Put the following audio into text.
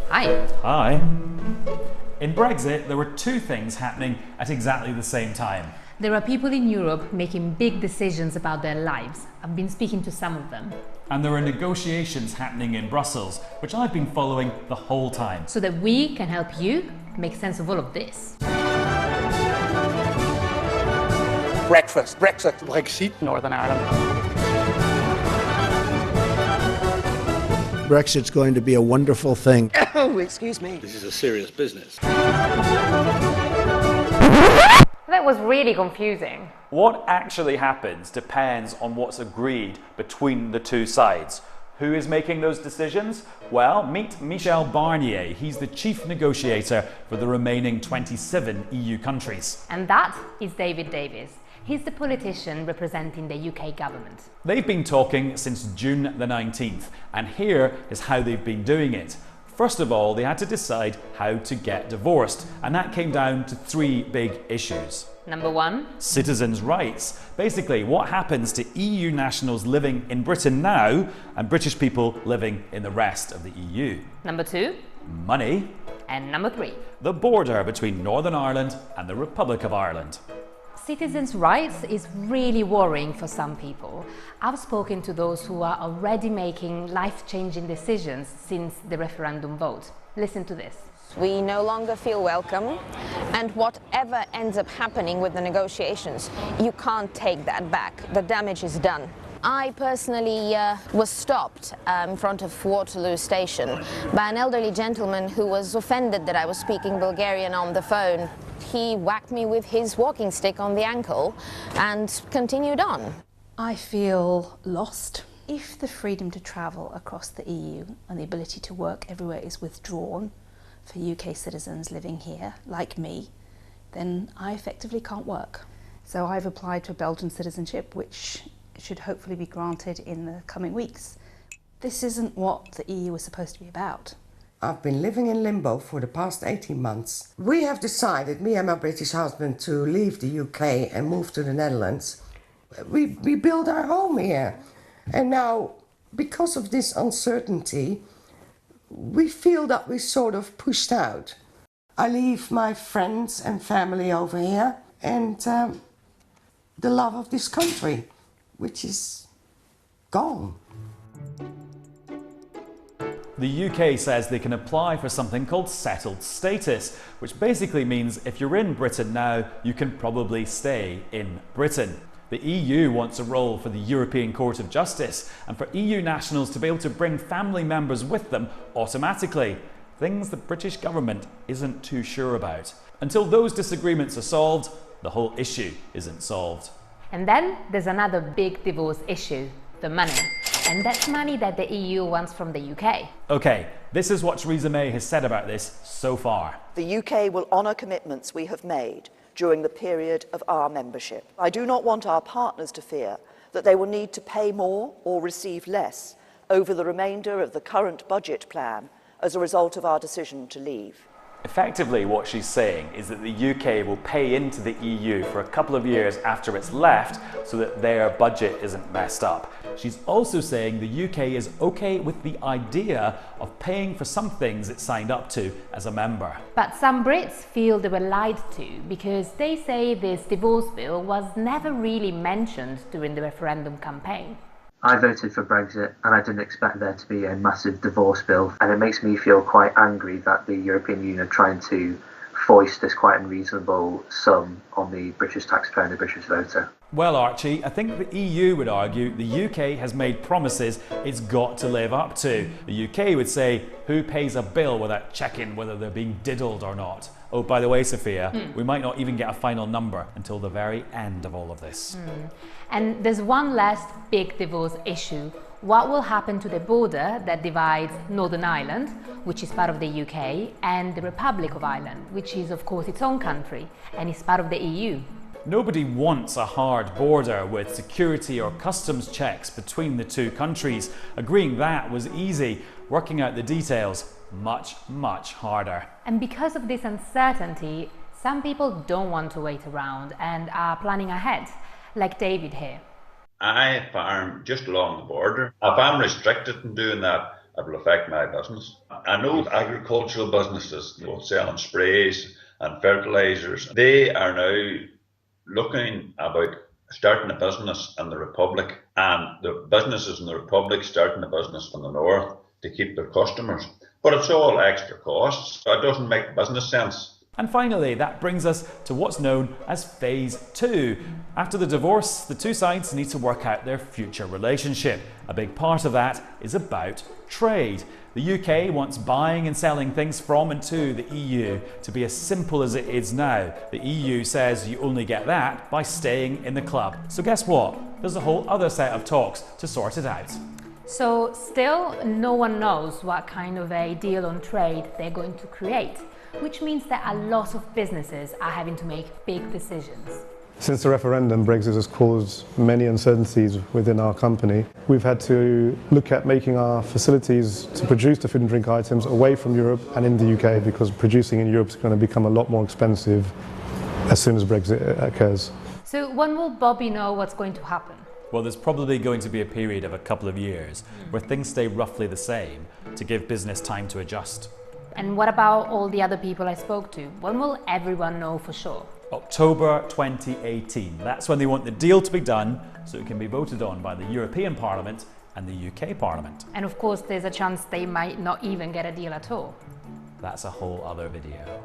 Hi. Hi. In Brexit, there were two things happening at exactly the same time. There are people in Europe making big decisions about their lives. I've been speaking to some of them. And there are negotiations happening in Brussels, which I've been following the whole time. So that we can help you make sense of all of this. Breakfast, Brexit, Brexit, Northern Ireland. Brexit's going to be a wonderful thing. Oh, excuse me. This is a serious business. That was really confusing. What actually happens depends on what's agreed between the two sides. Who is making those decisions? Well, meet Michel Barnier. He's the chief negotiator for the remaining 27 EU countries. And that is David Davis. He's the politician representing the UK government. They've been talking since June the 19th, and here is how they've been doing it. First of all, they had to decide how to get divorced, and that came down to three big issues. Number one, citizens' rights. Basically, what happens to EU nationals living in Britain now and British people living in the rest of the EU. Number two, money. And number three, the border between Northern Ireland and the Republic of Ireland. Citizens' rights is really worrying for some people. I've spoken to those who are already making life-changing decisions since the referendum vote. Listen to this. We no longer feel welcome, and whatever ends up happening with the negotiations, you can't take that back. The damage is done. I personally was stopped in front of Waterloo Station by an elderly gentleman who was offended that I was speaking Bulgarian on the phone. He whacked me with his walking stick on the ankle and continued on. I feel lost. If the freedom to travel across the EU and the ability to work everywhere is withdrawn for UK citizens living here, like me, then I effectively can't work. So I've applied for Belgian citizenship, which should hopefully be granted in the coming weeks. This isn't what the EU is supposed to be about. I've been living in limbo for the past 18 months. We have decided, me and my British husband, to leave the UK and move to the Netherlands. We built our home here. And now, because of this uncertainty, we feel that we're sort of pushed out. I leave my friends and family over here and the love of this country, which is gone. The UK says they can apply for something called settled status, which basically means if you're in Britain now, you can probably stay in Britain. The EU wants a role for the European Court of Justice and for EU nationals to be able to bring family members with them automatically, things the British government isn't too sure about. Until those disagreements are solved, the whole issue isn't solved. And then there's another big divorce issue, the money. And that's money that the EU wants from the UK. Okay, this is what Theresa May has said about this so far. The UK will honour commitments we have made during the period of our membership. I do not want our partners to fear that they will need to pay more or receive less over the remainder of the current budget plan as a result of our decision to leave. Effectively, what she's saying is that the UK will pay into the EU for a couple of years after it's left so that their budget isn't messed up. She's also saying the UK is okay with the idea of paying for some things it signed up to as a member. But some Brits feel they were lied to because they say this divorce bill was never really mentioned during the referendum campaign. I voted for Brexit and I didn't expect there to be a massive divorce bill, and it makes me feel quite angry that the European Union are trying to foist this quite unreasonable sum on the British taxpayer and the British voter. Well, Archie, I think the EU would argue the UK has made promises it's got to live up to. The UK would say, who pays a bill without checking whether they're being diddled or not? Oh, by the way, Sofia, we might not even get a final number until the very end of all of this. And there's one last big divorce issue. What will happen to the border that divides Northern Ireland, which is part of the UK, and the Republic of Ireland, which is, of course, its own country and is part of the EU? Nobody wants a hard border with security or customs checks between the two countries. Agreeing that was easy. Working out the details, much, much harder. And because of this uncertainty, some people don't want to wait around and are planning ahead, like David here. I farm just along the border. If I'm restricted in doing that, it will affect my business. I know agricultural businesses, selling sprays and fertilizers, they are now looking about starting a business in the Republic, and the businesses in the Republic starting a business in the North to keep their customers. But it's all extra costs. It doesn't make business sense. And finally, that brings us to what's known as Phase 2. After the divorce, the two sides need to work out their future relationship. A big part of that is about trade. The UK wants buying and selling things from and to the EU to be as simple as it is now. The EU says you only get that by staying in the club. So guess what? There's a whole other set of talks to sort it out. So still, no one knows what kind of a deal on trade they're going to create, which means that a lot of businesses are having to make big decisions. Since the referendum, Brexit has caused many uncertainties within our company. We've had to look at making our facilities to produce the food and drink items away from Europe and in the UK, because producing in Europe is going to become a lot more expensive as soon as Brexit occurs. So when will Bobby know what's going to happen? Well, there's probably going to be a period of a couple of years where things stay roughly the same to give business time to adjust. And what about all the other people I spoke to? When will everyone know for sure? October 2018. That's when they want the deal to be done so it can be voted on by the European Parliament and the UK Parliament. And of course, there's a chance they might not even get a deal at all. That's a whole other video.